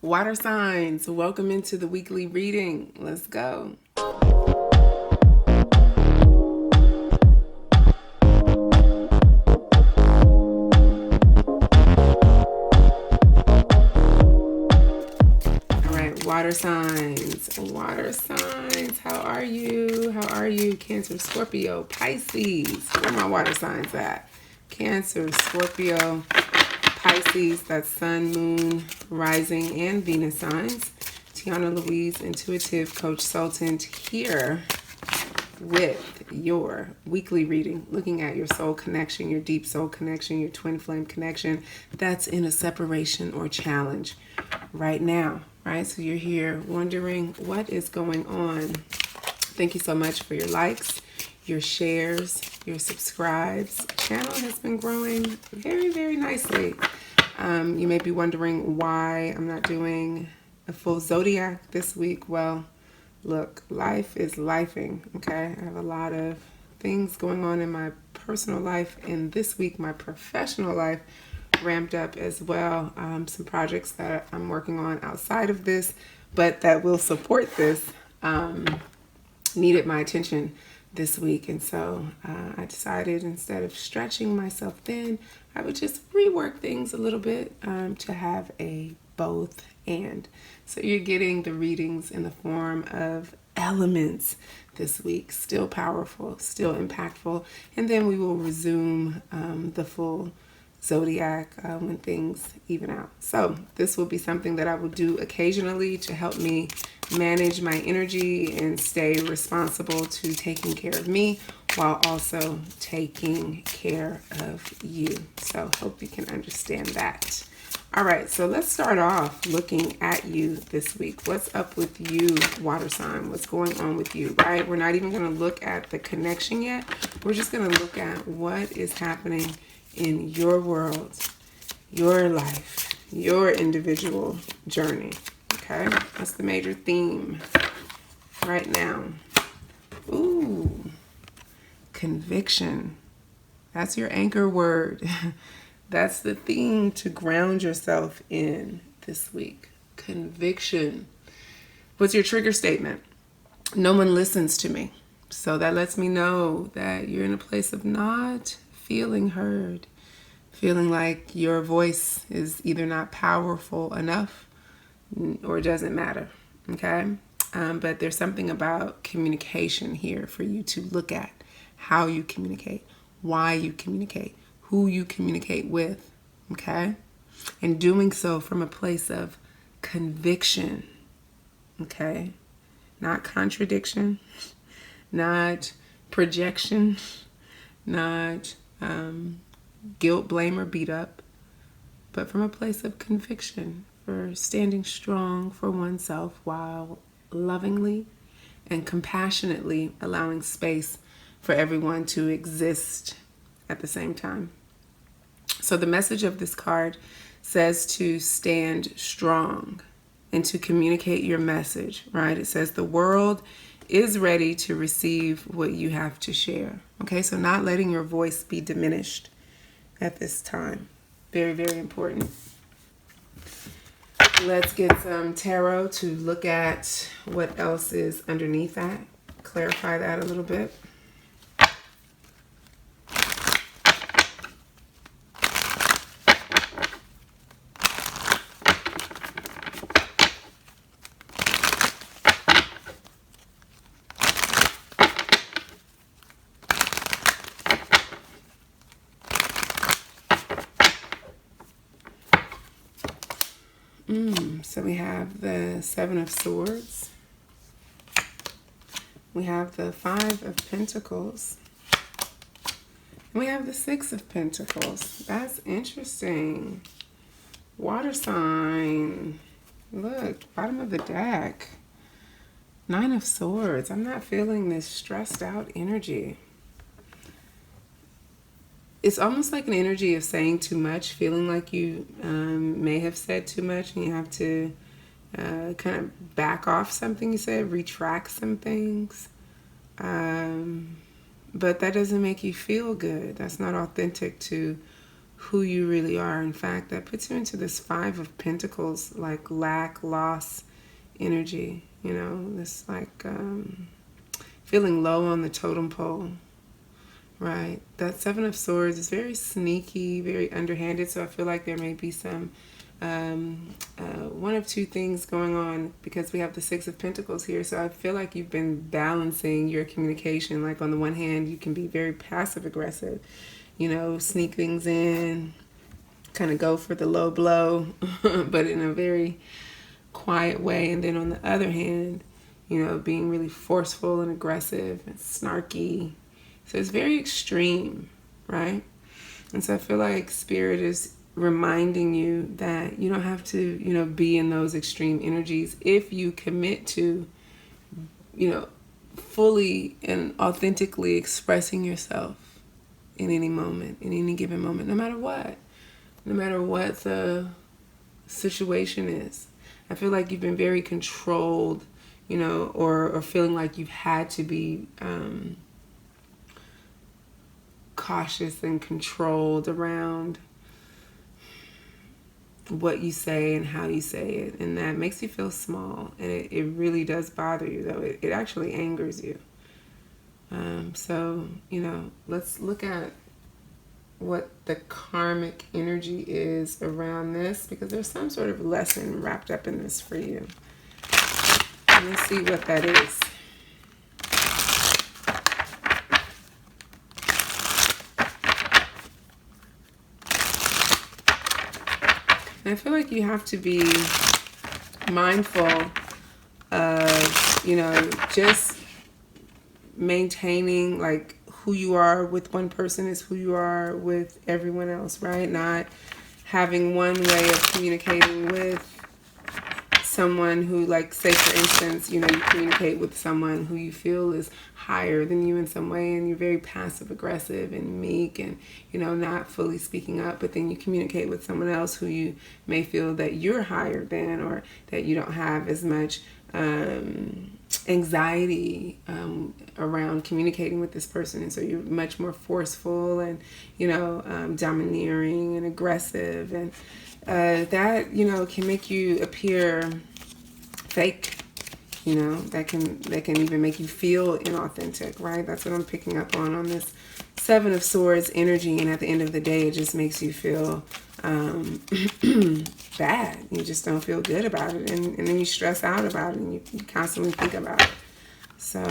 Water signs, welcome into the weekly reading. Let's go. All right, water signs. Water signs. How are you? How are you? Cancer, Scorpio, Pisces. Where are my water signs at? Cancer, Scorpio, Pisces, that's Sun, Moon, Rising, and Venus signs. Tiana Louise, Intuitive Coach Sultan, here with your weekly reading, looking at your soul connection, your deep soul connection, your twin flame connection that's in a separation or challenge right now, right? So you're here wondering what is going on. Thank you so much for your likes, your shares, your subscribes. Channel has been growing very, very nicely. You may be wondering why I'm not doing a full Zodiac this week. Well, look, life is lifing, okay? I have a lot of things going on in my personal life, and this week my professional life ramped up as well. Some projects that I'm working on outside of this, but that will support this, needed my attention this week. And so I decided, instead of stretching myself thin, I would just rework things a little bit to have a both and. So you're getting the readings in the form of elements this week, still powerful, still impactful. And then we will resume the full Zodiac when things even out. So this will be something that I will do occasionally to help me manage my energy and stay responsible to taking care of me while also taking care of you. So hope you can understand that. All right, so let's start off looking at you this week. What's up with you, water sign? What's going on with you, right? We're not even going to look at the connection yet. We're just going to look at what is happening in your world, your life, your individual journey, okay? That's the major theme right now. Ooh, conviction. That's your anchor word. That's the theme to ground yourself in this week. Conviction. What's your trigger statement? No one listens to me. So that lets me know that you're in a place of not feeling heard, feeling like your voice is either not powerful enough or doesn't matter, okay? But there's something about communication here for you to look at. How you communicate, why you communicate, who you communicate with, okay? And doing so from a place of conviction, okay? Not contradiction, not projection, not guilt, blame, or beat up, but from a place of conviction for standing strong for oneself while lovingly and compassionately allowing space for everyone to exist at the same time. So the message of this card says to stand strong and to communicate your message, right? It says the world is ready to receive what you have to share. Okay, so not letting your voice be diminished at this time. Very, very important. Let's get some tarot to look at what else is underneath that. Clarify that a little bit. So we have the Seven of Swords. We have the Five of Pentacles. And we have the Six of Pentacles. That's interesting. Water sign. Look, bottom of the deck. Nine of Swords. I'm not feeling this stressed out energy. It's almost like an energy of saying too much, feeling like you may have said too much, and you have to kind of back off something you said, retract some things. But that doesn't make you feel good. That's not authentic to who you really are. In fact, that puts you into this Five of Pentacles, like lack, loss energy, you know, this like feeling low on the totem pole, right? That Seven of Swords is very sneaky, very underhanded, so I feel like there may be some one of two things going on, because we have the Six of Pentacles here. So I feel like you've been balancing your communication. Like on the one hand, you can be very passive aggressive, you know, sneak things in, kind of go for the low blow, but in a very quiet way. And then on the other hand, you know, being really forceful and aggressive and snarky. So it's very extreme, right? And so I feel like Spirit is reminding you that you don't have to, you know, be in those extreme energies if you commit to, you know, fully and authentically expressing yourself in any moment, in any given moment, no matter what the situation is. I feel like you've been very controlled, you know, or feeling like you've had to be cautious and controlled around what you say and how you say it, and that makes you feel small, and it really does bother you, though. It actually angers you. So, you know, let's look at what the karmic energy is around this, because there's some sort of lesson wrapped up in this for you. Let's see what that is. And I feel like you have to be mindful of, you know, just maintaining like who you are with one person is who you are with everyone else, right? Not having one way of communicating with someone who, like, say for instance, you know, you communicate with someone who you feel is higher than you in some way, and you're very passive aggressive and meek and, you know, not fully speaking up, but then you communicate with someone else who you may feel that you're higher than, or that you don't have as much anxiety around communicating with this person, and so you're much more forceful and, you know, domineering and aggressive, and that, you know, can make you appear fake. You know, that can even make you feel inauthentic, right? That's what I'm picking up on this Seven of Swords energy, and at the end of the day, it just makes you feel bad. You just don't feel good about it, and then you stress out about it, and you constantly think about it. So,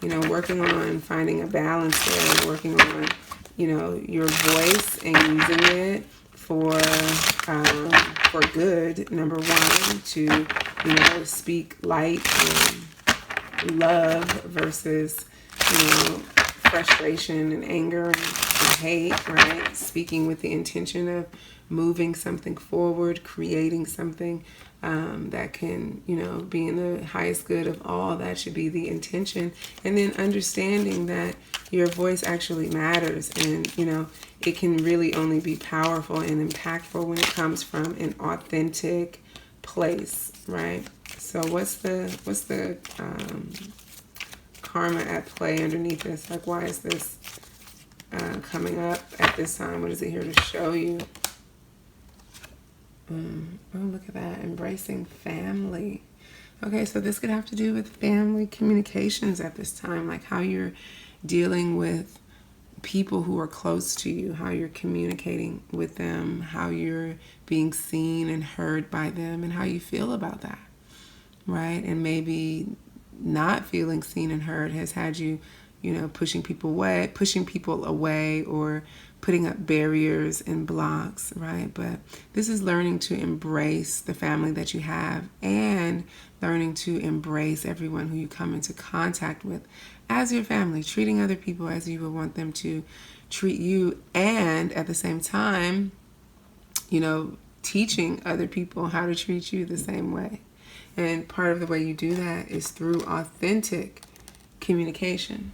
you know, working on finding a balance there, working on, you know, your voice and using it for good, number one, to, you know, speak light and love versus, you know, frustration and anger and hate, right? Speaking with the intention of moving something forward, creating something that can, you know, be in the highest good of all. That should be the intention. And then understanding that your voice actually matters, and, you know, it can really only be powerful and impactful when it comes from an authentic place, right? So what's the karma at play underneath this? Like, why is this coming up at this time? What is it here to show you? Oh, look at that. Embracing family. Okay, so this could have to do with family communications at this time, like how you're dealing with people who are close to you, how you're communicating with them, how you're being seen and heard by them, and how you feel about that, right? And maybe not feeling seen and heard has had you, you know, pushing people away, or putting up barriers and blocks, right? But this is learning to embrace the family that you have, and learning to embrace everyone who you come into contact with as your family, treating other people as you would want them to treat you, and at the same time, you know, teaching other people how to treat you the same way. And part of the way you do that is through authentic communication.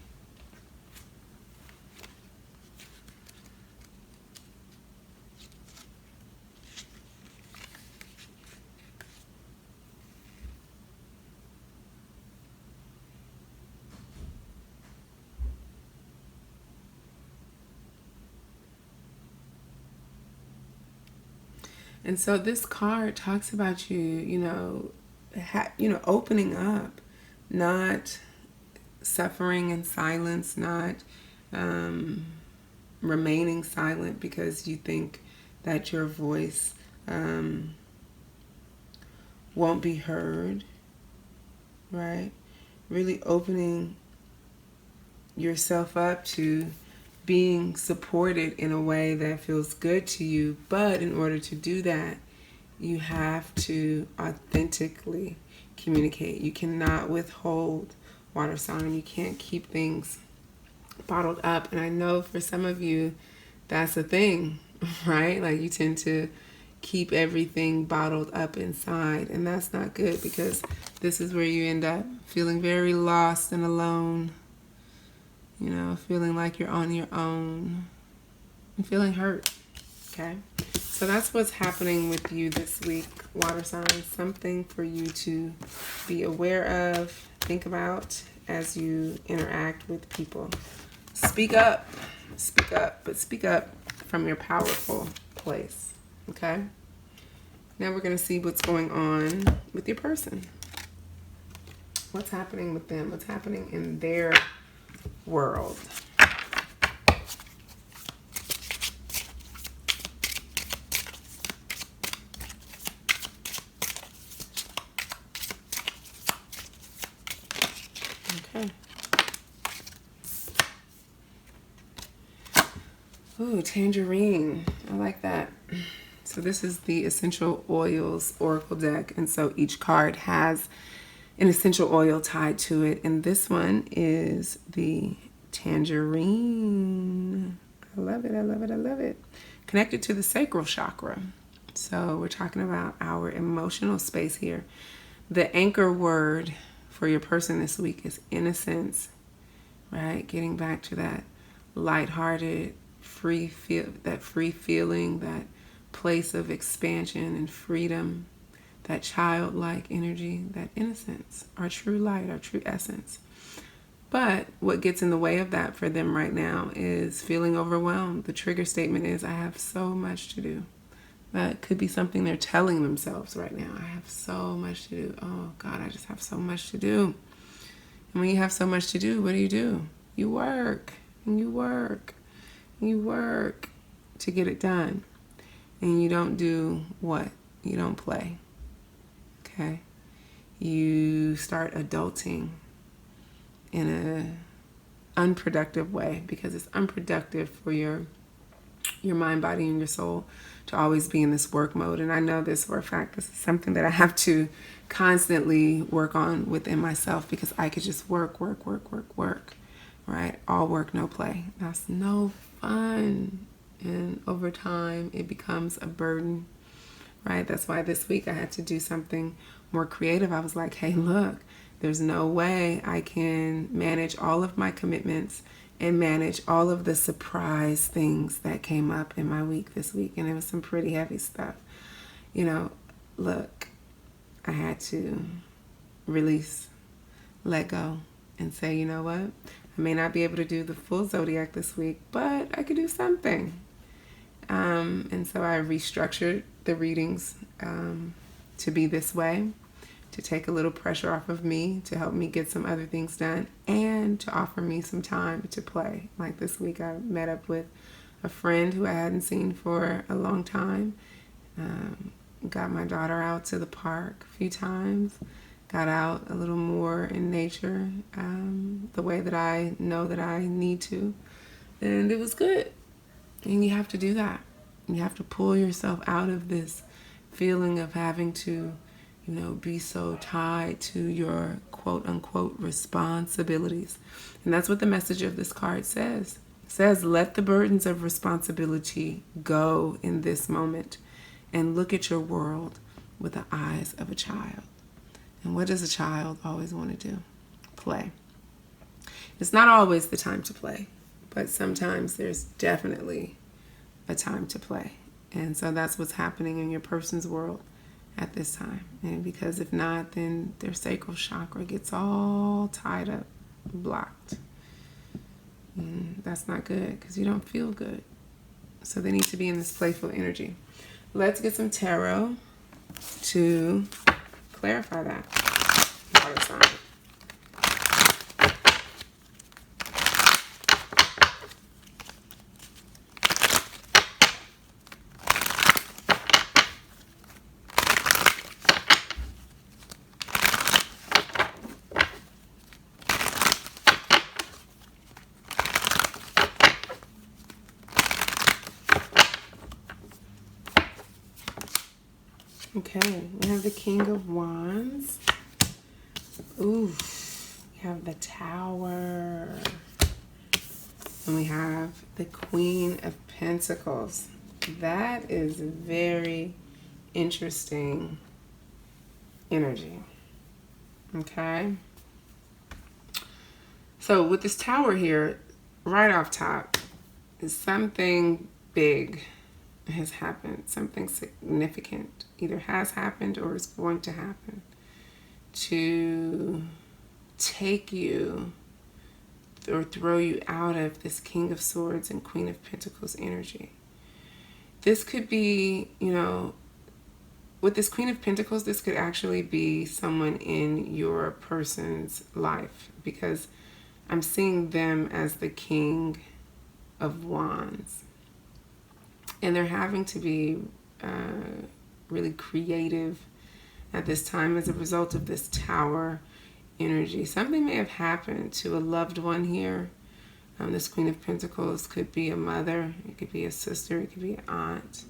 And so this card talks about you, opening up, not suffering in silence, not remaining silent because you think that your voice won't be heard, right? Really opening yourself up to being supported in a way that feels good to you. But in order to do that, you have to authentically communicate. You cannot withhold, water sign. You can't keep things bottled up. And I know for some of you, that's a thing, right? Like you tend to keep everything bottled up inside. And that's not good, because this is where you end up feeling very lost and alone. Feeling like you're on your own and feeling hurt, okay? So that's what's happening with you this week, water signs. Something for you to be aware of, think about as you interact with people. Speak up, but speak up from your powerful place, okay? Now we're going to see what's going on with your person. What's happening with them? What's happening in their world? Okay. Ooh, tangerine. I like that. So this is the Essential Oils Oracle deck, and so each card has an essential oil tied to it, and this one is the tangerine. I love it, I love it, I love it. Connected to the sacral chakra. So we're talking about our emotional space here. The anchor word for your person this week is innocence, right? Getting back to that lighthearted, free feeling, that place of expansion and freedom, that childlike energy, that innocence, our true light, our true essence. But what gets in the way of that for them right now is feeling overwhelmed. The trigger statement is, I have so much to do. That could be something they're telling themselves right now. I have so much to do. Oh God, I just have so much to do. And when you have so much to do, what do? You work, and you work, and you work to get it done. And you don't do what? You don't play. Okay, you start adulting in an unproductive way, because it's unproductive for your mind, body, and your soul to always be in this work mode. And I know this for a fact. This is something that I have to constantly work on within myself, because I could just work, right? All work, no play. That's no fun. And over time, it becomes a burden. Right? That's why this week I had to do something more creative. I was like, hey, look, there's no way I can manage all of my commitments and manage all of the surprise things that came up in my week this week. And it was some pretty heavy stuff. Look, I had to release, let go, and say, you know what? I may not be able to do the full Zodiac this week, but I could do something. And so I restructured the readings to be this way, to take a little pressure off of me, to help me get some other things done, and to offer me some time to play. Like this week, I met up with a friend who I hadn't seen for a long time. Got my daughter out to the park a few times, got out a little more in nature, the way that I know that I need to, and it was good. And you have to do that. You have to pull yourself out of this feeling of having to, be so tied to your quote unquote responsibilities. And that's what the message of this card says. It says, let the burdens of responsibility go in this moment and look at your world with the eyes of a child. And what does a child always want to do? Play. It's not always the time to play, but sometimes there's definitely a time to play. And so that's what's happening in your person's world at this time. And because if not, then their sacral chakra gets all tied up, blocked. And that's not good, because you don't feel good. So they need to be in this playful energy. let's get some tarot to clarify that. Water sign. Okay, we have the King of Wands. Ooh, we have the Tower. And we have the Queen of Pentacles. That is very interesting energy. Okay. So with this Tower here, right off top, is something big has happened. Something significant either has happened or is going to happen to take you or throw you out of this King of Swords and Queen of Pentacles energy. This could be, you know, with this Queen of Pentacles, this could actually be someone in your person's life, because I'm seeing them as the King of Wands. And they're having to be really creative at this time as a result of this Tower energy. Something may have happened to a loved one here. This Queen of Pentacles could be a mother, it could be a sister, it could be an aunt,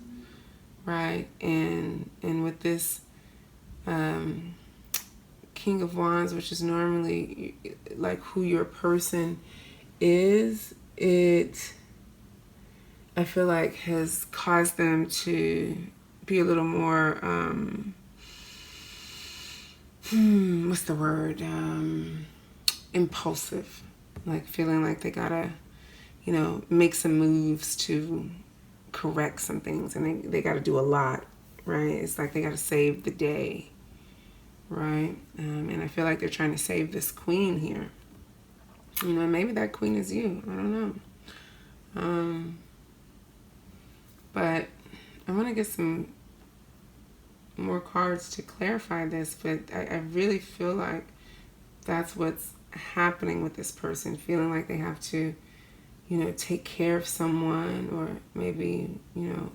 right? And with this King of Wands, which is normally like who your person is, I feel like has caused them to be a little more, what's the word? Impulsive. Like feeling like they gotta, you know, make some moves to correct some things, and they gotta do a lot, right? It's like they gotta save the day, right? And I feel like they're trying to save this queen here. You know, maybe that queen is you. I don't know. But I want to get some more cards to clarify this, but I really feel like that's what's happening with this person, feeling like they have to, you know, take care of someone, or maybe, you know,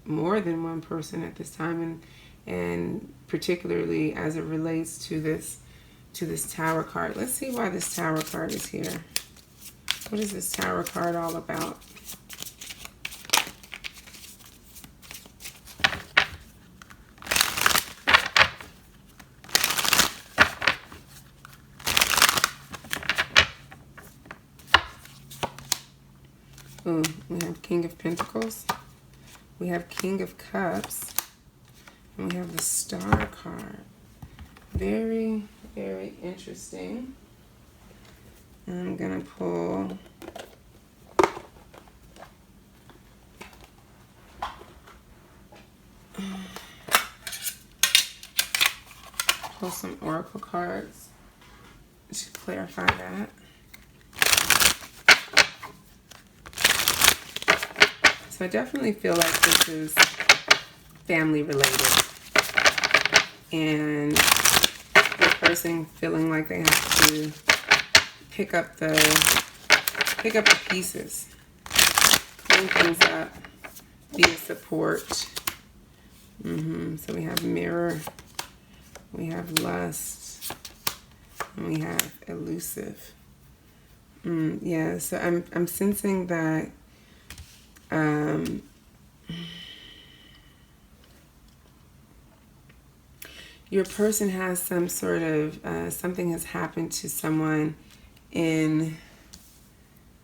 more than one person at this time, and particularly as it relates to this Tower card. Let's see why this Tower card is here. What is this Tower card all about? Ooh, we have King of Pentacles, we have King of Cups, and we have the Star card. Very, very interesting. I'm gonna pull some oracle cards to clarify that. So I definitely feel like this is family related, and the person feeling like they have to pick up the pieces, clean things up, be a support. So we have Mirror, we have Lust, and we have Elusive. Yeah, so I'm sensing that your person has some sort of something has happened to someone in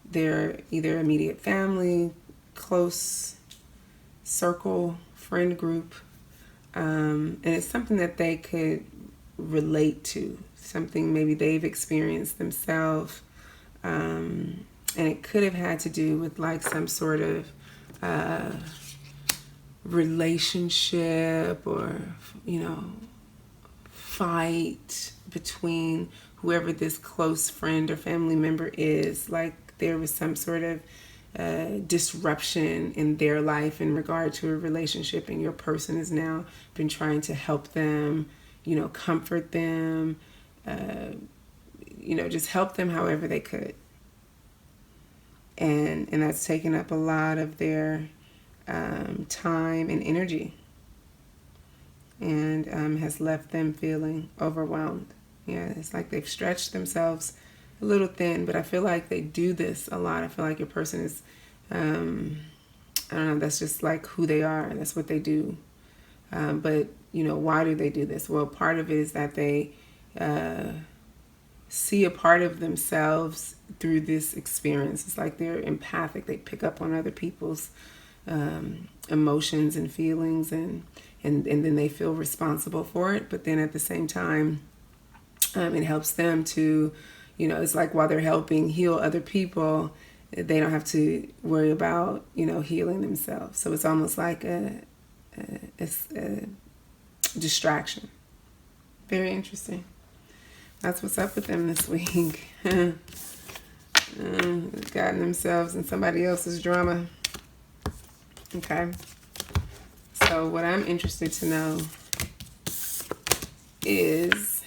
their either immediate family, close circle, friend group, and it's something that they could relate to, something maybe they've experienced themselves, and it could have had to do with like some sort of relationship, or, you know, fight between whoever this close friend or family member is. Like there was some sort of disruption in their life in regard to a relationship, and your person has now been trying to help them, you know, comfort them, you know, just help them however they could. And that's taken up a lot of their time and energy, and has left them feeling overwhelmed. Yeah, it's like they've stretched themselves a little thin, but I feel like they do this a lot. I feel like your person is, I don't know, that's just like who they are. That's what they do. But, you know, why do they do this? Well, part of it is that they see a part of themselves through this experience. It's like they're empathic. They pick up on other people's emotions and feelings, and then they feel responsible for it. But then at the same time, it helps them to, you know, it's like while they're helping heal other people, they don't have to worry about, you know, healing themselves. So it's almost like a distraction. Very interesting. That's what's up with them this week. Gotten themselves in somebody else's drama. Okay. So what I'm interested to know is,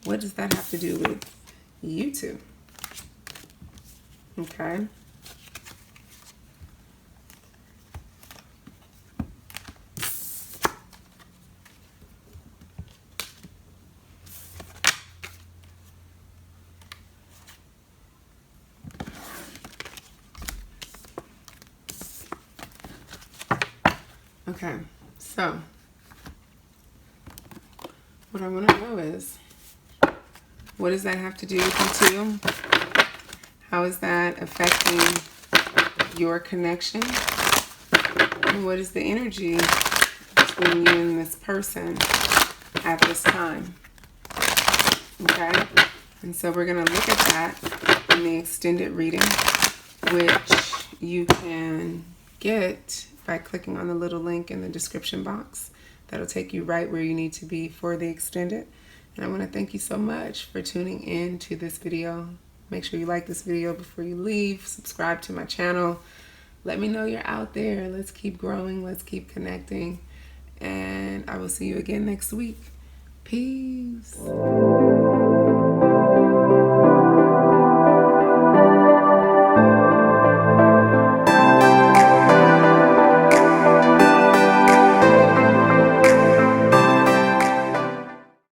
what does that have to do with you two? Okay. Okay, so what I want to know is, what does that have to do with you two? How is that affecting your connection? And what is the energy between you and this person at this time? Okay, and so we're going to look at that in the extended reading, which you can get by clicking on the little link in the description box. That'll take you right where you need to be for the extended. And I want to thank you so much for tuning in to this video. Make sure you like this video before you leave. Subscribe to my channel. Let me know you're out there. Let's keep growing. Let's keep connecting. And I will see you again next week. Peace.